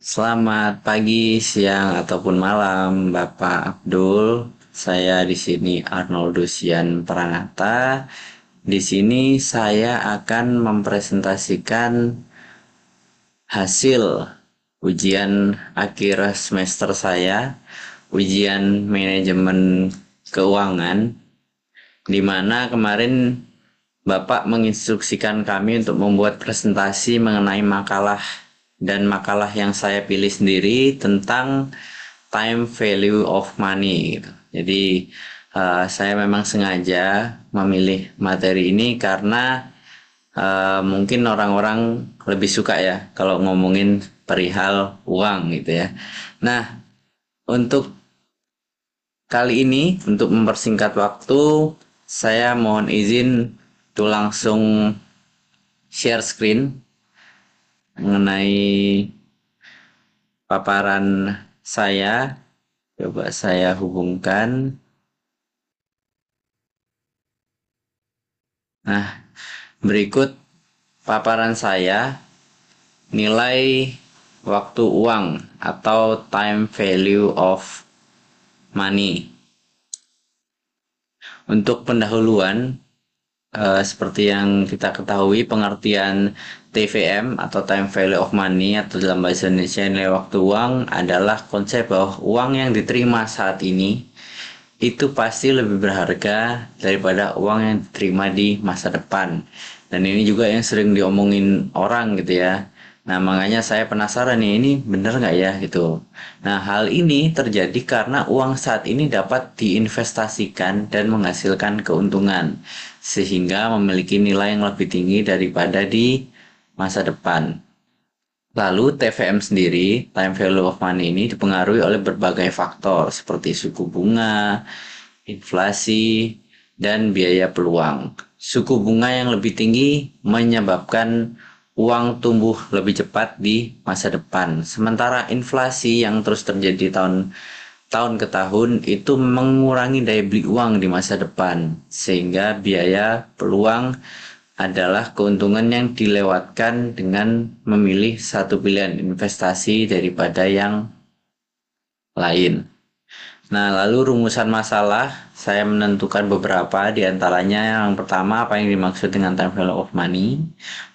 Selamat pagi, siang, ataupun malam, Bapak Abdul. Saya di sini Arnoldusian Pranata. Di sini saya akan mempresentasikan hasil ujian akhir semester saya, ujian manajemen keuangan, di mana kemarin Bapak menginstruksikan kami untuk membuat presentasi mengenai makalah dan makalah yang saya pilih sendiri tentang time value of money gitu. Jadi saya memang sengaja memilih materi ini karena mungkin orang-orang lebih suka ya kalau ngomongin perihal uang gitu ya. Nah, untuk kali ini untuk mempersingkat waktu, saya mohon izin tuh langsung share screen mengenai paparan saya. Coba saya hubungkan. Nah, berikut paparan saya nilai waktu uang atau time value of money. Untuk pendahuluan, seperti yang kita ketahui, pengertian TVM atau time value of money atau dalam bahasa Indonesia nilai waktu uang adalah konsep bahwa uang yang diterima saat ini itu pasti lebih berharga daripada uang yang diterima di masa depan. Dan ini juga yang sering diomongin orang gitu ya. Nah, makanya saya penasaran nih, ini bener nggak ya gitu. Nah, hal ini terjadi karena uang saat ini dapat diinvestasikan dan menghasilkan keuntungan, sehingga memiliki nilai yang lebih tinggi daripada di masa depan. Lalu TVM sendiri, time value of money ini dipengaruhi oleh berbagai faktor seperti suku bunga, inflasi, dan biaya peluang. Suku bunga yang lebih tinggi menyebabkan uang tumbuh lebih cepat di masa depan. Sementara inflasi yang terus terjadi tahun ke tahun itu mengurangi daya beli uang di masa depan, sehingga biaya peluang adalah keuntungan yang dilewatkan dengan memilih satu pilihan investasi daripada yang lain. Nah, lalu rumusan masalah, saya menentukan beberapa di antaranya. Yang pertama, apa yang dimaksud dengan time value of money,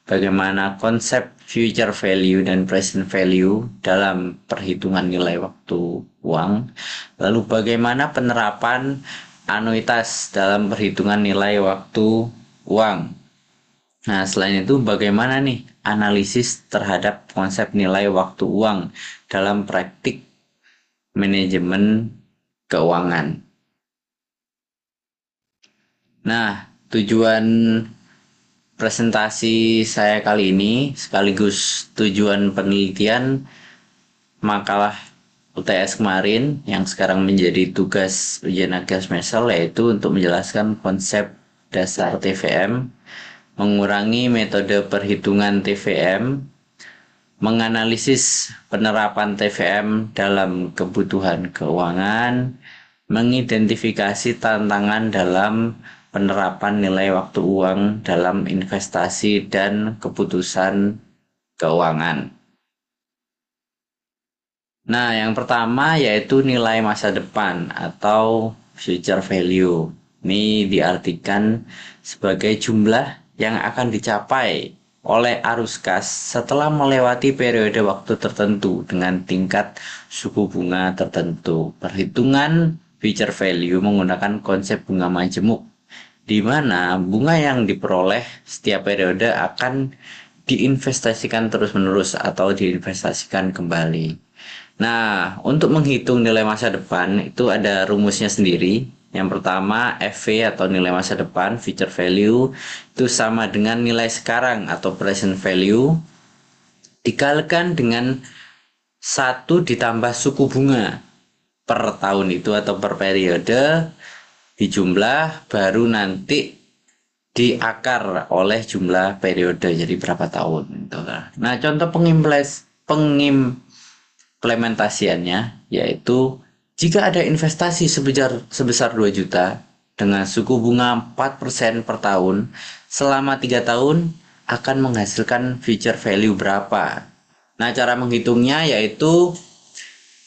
bagaimana konsep future value dan present value dalam perhitungan nilai waktu uang, lalu bagaimana penerapan anuitas dalam perhitungan nilai waktu uang. Nah, selain itu bagaimana nih analisis terhadap konsep nilai waktu uang dalam praktik manajemen keuangan. Nah, tujuan presentasi saya kali ini sekaligus tujuan penelitian makalah UTS kemarin yang sekarang menjadi tugas ujian akhir semester, yaitu untuk menjelaskan konsep dasar TVM, mengurangi metode perhitungan TVM, menganalisis penerapan TVM dalam kebutuhan keuangan, mengidentifikasi tantangan dalam penerapan nilai waktu uang dalam investasi dan keputusan keuangan. Nah, yang pertama yaitu nilai masa depan atau future value. Ini diartikan sebagai jumlah yang akan dicapai oleh arus kas setelah melewati periode waktu tertentu dengan tingkat suku bunga tertentu. Perhitungan future value menggunakan konsep bunga majemuk, di mana bunga yang diperoleh setiap periode akan diinvestasikan terus-menerus atau diinvestasikan kembali. Nah, untuk menghitung nilai masa depan itu ada rumusnya sendiri. Yang pertama, FV atau nilai masa depan, future value, itu sama dengan nilai sekarang atau present value, dikalikan dengan 1 ditambah suku bunga per tahun itu atau per periode, dijumlah, baru nanti diakar oleh jumlah periode, jadi berapa tahun. Gitu. Nah, contoh pengimplementasiannya yaitu jika ada investasi sebesar 2 juta dengan suku bunga 4% per tahun selama 3 tahun akan menghasilkan future value berapa. Nah, cara menghitungnya yaitu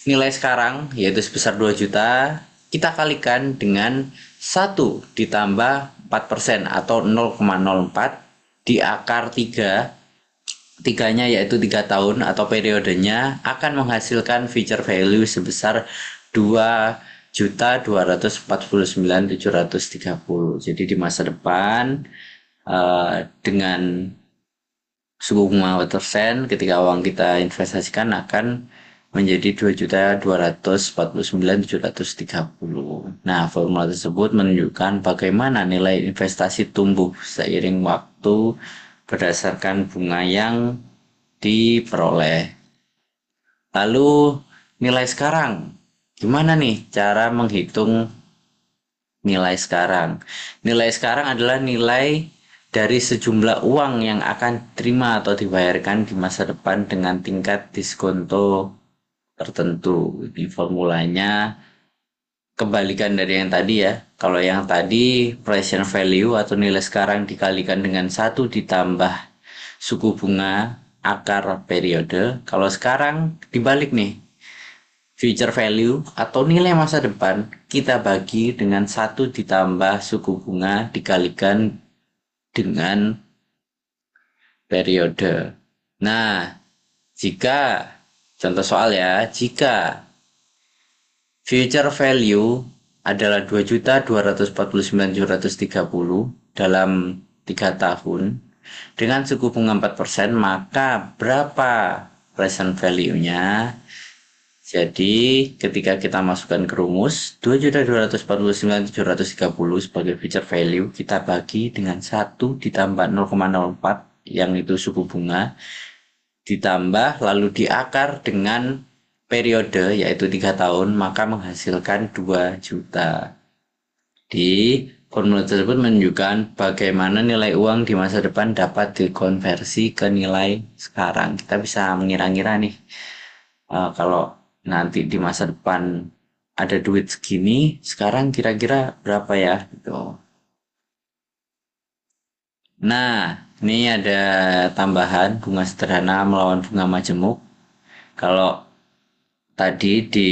nilai sekarang yaitu sebesar 2 juta kita kalikan dengan 1 ditambah 4% atau 0,04 di akar 3. Tiganya yaitu 3 tahun atau periodenya akan menghasilkan future value sebesar 2.249.730. Jadi di masa depan dengan suku bunga persen ketika uang kita investasikan akan menjadi 2.249.730. Nah, formula tersebut menunjukkan bagaimana nilai investasi tumbuh seiring waktu berdasarkan bunga yang diperoleh. Lalu nilai sekarang. Gimana nih cara menghitung nilai sekarang? Nilai sekarang adalah nilai dari sejumlah uang yang akan diterima atau dibayarkan di masa depan dengan tingkat diskonto tertentu. Ini formulanya kebalikan dari yang tadi ya. Kalau yang tadi present value atau nilai sekarang dikalikan dengan 1 ditambah suku bunga akar periode. Kalau sekarang dibalik nih. Future value atau nilai masa depan kita bagi dengan 1 ditambah suku bunga dikalikan dengan periode. Nah, jika contoh soal ya, jika future value adalah 2.249.730 dalam 3 tahun dengan suku bunga 4%, maka berapa present value-nya? Jadi ketika kita masukkan ke rumus 2.249.730 sebagai future value, kita bagi dengan 1 ditambah 0,04 yang itu suku bunga, ditambah lalu diakar dengan periode yaitu 3 tahun, maka menghasilkan 2 juta. Di formula tersebut menunjukkan bagaimana nilai uang di masa depan dapat dikonversi ke nilai sekarang. Kita bisa mengira-ngira nih, kalau nanti di masa depan ada duit segini, sekarang kira-kira berapa ya gitu. Nah, ini ada tambahan bunga sederhana melawan bunga majemuk. Kalau tadi di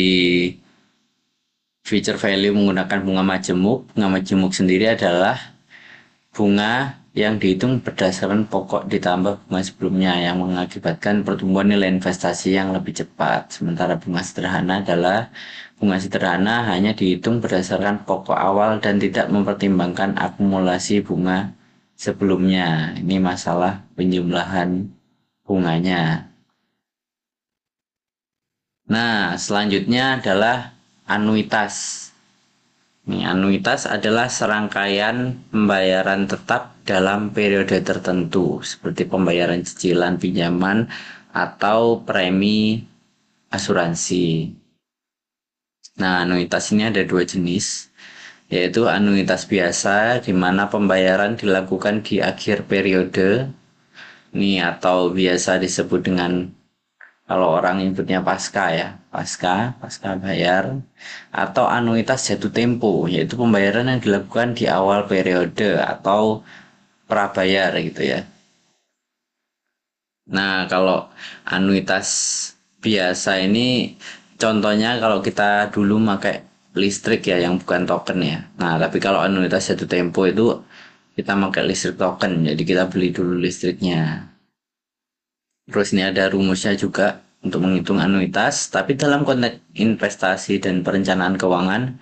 future value menggunakan bunga majemuk sendiri adalah bunga yang dihitung berdasarkan pokok ditambah bunga sebelumnya yang mengakibatkan pertumbuhan nilai investasi yang lebih cepat. Sementara bunga sederhana adalah bunga sederhana hanya dihitung berdasarkan pokok awal dan tidak mempertimbangkan akumulasi bunga sebelumnya. Ini masalah penjumlahan bunganya. Nah, selanjutnya adalah anuitas. Anuitas adalah serangkaian pembayaran tetap dalam periode tertentu, seperti pembayaran cicilan pinjaman atau premi asuransi. Nah, anuitas ini ada 2 jenis, yaitu anuitas biasa, di mana pembayaran dilakukan di akhir periode, atau biasa disebut dengan, kalau orang nyebutnya pasca ya, pasca bayar, atau anuitas jatuh tempo, yaitu pembayaran yang dilakukan di awal periode atau prabayar gitu ya. Nah, kalau anuitas biasa ini contohnya kalau kita dulu pakai listrik ya yang bukan token ya. Nah, tapi kalau anuitas jatuh tempo itu kita pakai listrik token, jadi kita beli dulu listriknya. Terus ini ada rumusnya juga untuk menghitung anuitas, tapi dalam konteks investasi dan perencanaan keuangan,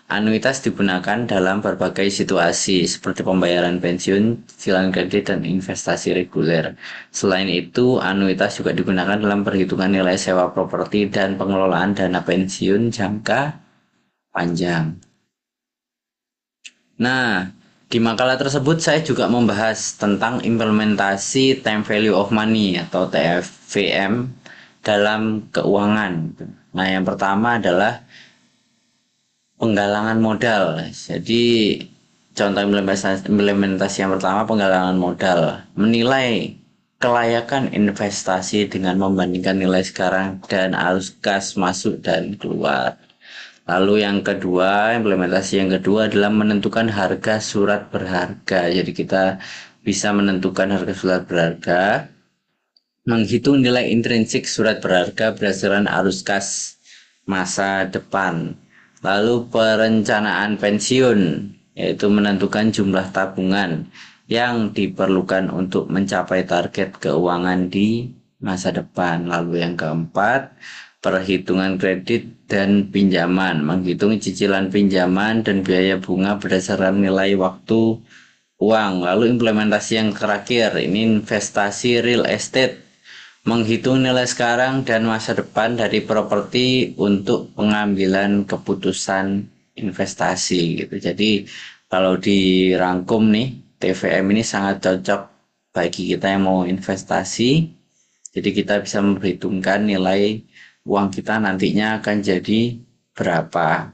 anuitas digunakan dalam berbagai situasi seperti pembayaran pensiun, cicilan kredit, dan investasi reguler. Selain itu, anuitas juga digunakan dalam perhitungan nilai sewa properti dan pengelolaan dana pensiun jangka panjang. Nah, di makalah tersebut saya juga membahas tentang implementasi time value of money atau TVM dalam keuangan. Nah, yang pertama adalah penggalangan modal. Jadi, contoh implementasi yang pertama penggalangan modal. Menilai kelayakan investasi dengan membandingkan nilai sekarang dan arus kas masuk dan keluar. Lalu yang kedua, implementasi yang kedua adalah menentukan harga surat berharga. Jadi kita bisa menentukan harga surat berharga Menghitung nilai intrinsik surat berharga berdasarkan arus kas masa depan. Lalu perencanaan pensiun, yaitu menentukan jumlah tabungan yang diperlukan untuk mencapai target keuangan di masa depan. Lalu yang keempat, perhitungan kredit dan pinjaman, menghitung cicilan pinjaman dan biaya bunga berdasarkan nilai waktu uang. Lalu implementasi yang terakhir, ini investasi real estate, menghitung nilai sekarang dan masa depan dari properti untuk pengambilan keputusan investasi gitu. Jadi kalau dirangkum nih, TVM ini sangat cocok bagi kita yang mau investasi. Jadi kita bisa memperhitungkan nilai uang kita nantinya akan jadi berapa.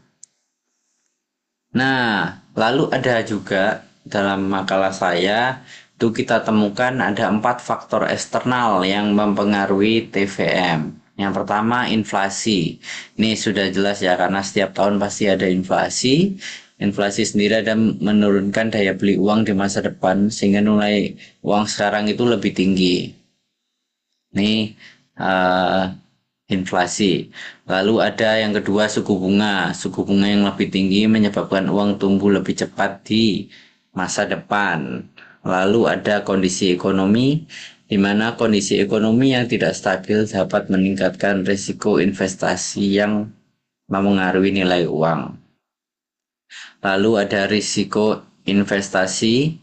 Nah, lalu ada juga dalam makalah saya itu kita temukan ada 4 faktor eksternal yang mempengaruhi TVM. Yang pertama inflasi. Ini sudah jelas ya karena setiap tahun pasti ada inflasi. Inflasi sendiri ada menurunkan daya beli uang di masa depan sehingga nilai uang sekarang itu lebih tinggi. Ini uh, inflasi. Lalu ada yang kedua suku bunga. Suku bunga yang lebih tinggi menyebabkan uang tumbuh lebih cepat di masa depan. Lalu ada kondisi ekonomi, di mana kondisi ekonomi yang tidak stabil dapat meningkatkan risiko investasi yang mempengaruhi nilai uang. Lalu ada risiko investasi,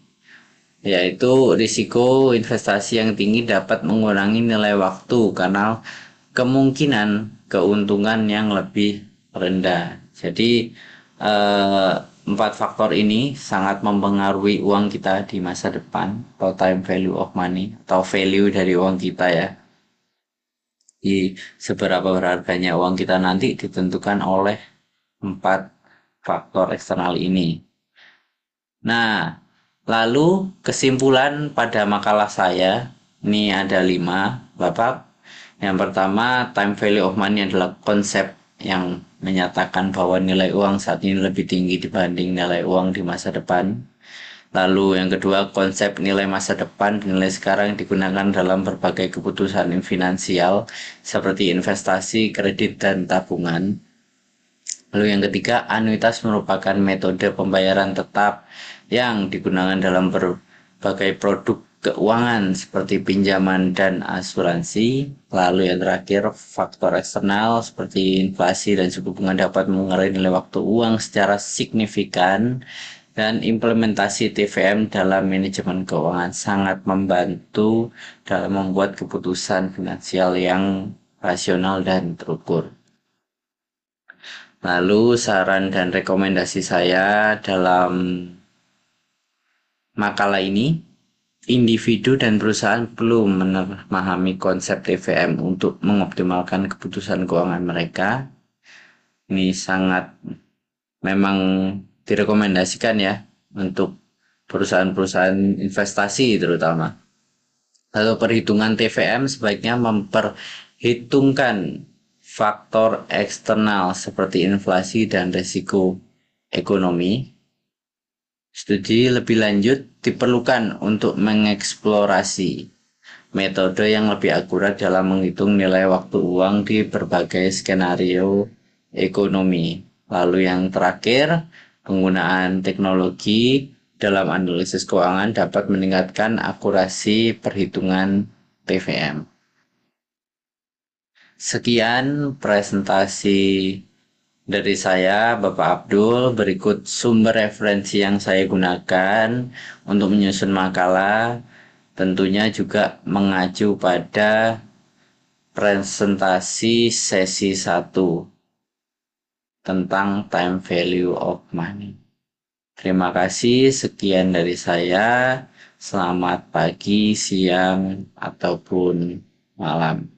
yaitu risiko investasi yang tinggi dapat mengurangi nilai waktu karena kemungkinan keuntungan yang lebih rendah. Jadi 4 faktor ini sangat mempengaruhi uang kita di masa depan atau time value of money atau value dari uang kita ya. Di seberapa berharganya uang kita nanti ditentukan oleh 4 faktor eksternal ini. Nah, lalu kesimpulan pada makalah saya, ini ada 5, Bapak. Yang pertama, time value of money adalah konsep yang menyatakan bahwa nilai uang saat ini lebih tinggi dibanding nilai uang di masa depan. Lalu yang kedua, konsep nilai masa depan, nilai sekarang digunakan dalam berbagai keputusan finansial seperti investasi, kredit, dan tabungan. Lalu yang ketiga, anuitas merupakan metode pembayaran tetap yang digunakan dalam berbagai produk keuangan seperti pinjaman dan asuransi. Lalu yang terakhir, faktor eksternal seperti inflasi dan suku bunga dapat mengurangi nilai waktu uang secara signifikan, dan implementasi TVM dalam manajemen keuangan sangat membantu dalam membuat keputusan finansial yang rasional dan terukur. Lalu saran dan rekomendasi saya dalam makalah ini, individu dan perusahaan perlu memahami konsep TVM untuk mengoptimalkan keputusan keuangan mereka. Ini sangat memang direkomendasikan ya untuk perusahaan-perusahaan investasi terutama. Lalu perhitungan TVM sebaiknya memperhitungkan faktor eksternal seperti inflasi dan risiko ekonomi. Studi lebih lanjut diperlukan untuk mengeksplorasi metode yang lebih akurat dalam menghitung nilai waktu uang di berbagai skenario ekonomi. Lalu yang terakhir, penggunaan teknologi dalam analisis keuangan dapat meningkatkan akurasi perhitungan TVM. Sekian presentasi dari saya, Bapak Abdul. Berikut sumber referensi yang saya gunakan untuk menyusun makalah. Tentunya juga mengacu pada presentasi sesi 1 tentang time value of money. Terima kasih, sekian dari saya. Selamat pagi, siang, ataupun malam.